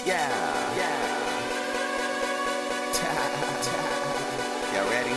Yeah. Y'all ready?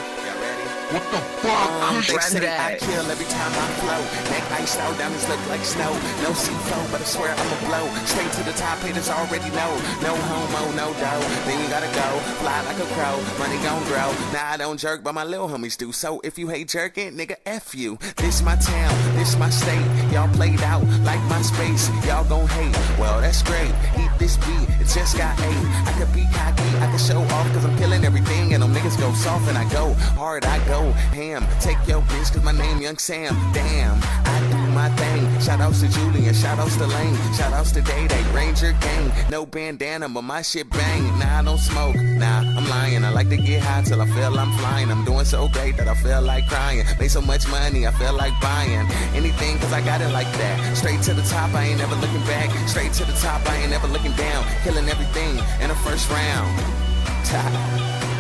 What the fuck? They say I kill every time I flow. Neck iced out, diamonds look like snow. No C4, but I swear I'ma blow. Straight to the top, haters already know. No homo, no dough. Then you gotta go, fly like a crow. Money gon' grow. Nah, I don't jerk, but my little homies do. So if you hate jerking, nigga, F you. This my town, this my state. Y'all played out like my space. Y'all gon' hate. Well, that's great. Eat this beat, it just got 8. I could be cocky, I could show off, cause I'm killing everything. And them niggas go soft and I go hard, I go ham. Take your bitch, cause my name Young Sam. Damn, I do my thing. Shout outs to Julian, shout outs to Lane, shout outs to Day Day, Ranger Gang. No bandana, but my shit bang. Nah, I don't smoke, nah, I'm lying. I like to get high till I feel I'm flying. I'm doing so great that I feel like crying. Made so much money, I feel like buying anything, cause I got it like that. Straight to the top, I ain't never looking back. Straight to the top, I ain't never looking down. Killing everything in the first round.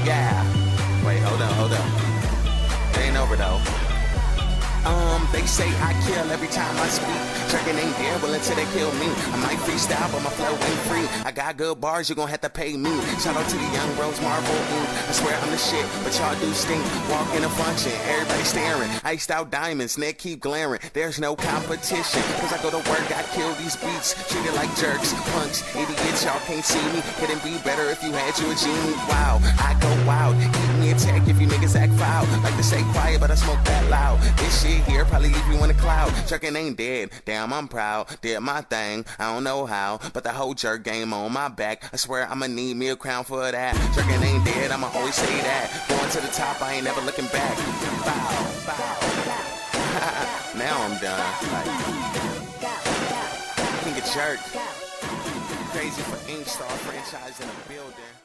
Yeah. Wait, hold up. It ain't over though. They say I kill every time I speak. Tricking ain't there, well until they kill me. I might freestyle, but my flow ain't free. I got good bars, you gon' have to pay me. Shout out to the young bros, Marvel Inc. I swear I'm the shit, but y'all do stink. Walk in a function, everybody staring. Iced out diamonds, neck keep glaring. There's no competition, cause I go to work, I kill these beats. Treated like jerks, punks, idiots, y'all can't see me. Couldn't be better if you had you a genie. Wow, I go wild. Keep me attack if you niggas act foul. Like to stay quiet, but I smoke that loud. This shit here probably leave you in a cloud. Jerkin' ain't dead, damn I'm proud. Did my thing, I don't know how, but the whole jerk game on my back. I swear I'ma need me a crown for that. Jerkin' ain't dead, I'ma always say that. Going to the top, I ain't never looking back. Bow. Now I'm done. King of Jerk. Crazy for Ink Star franchise in the building.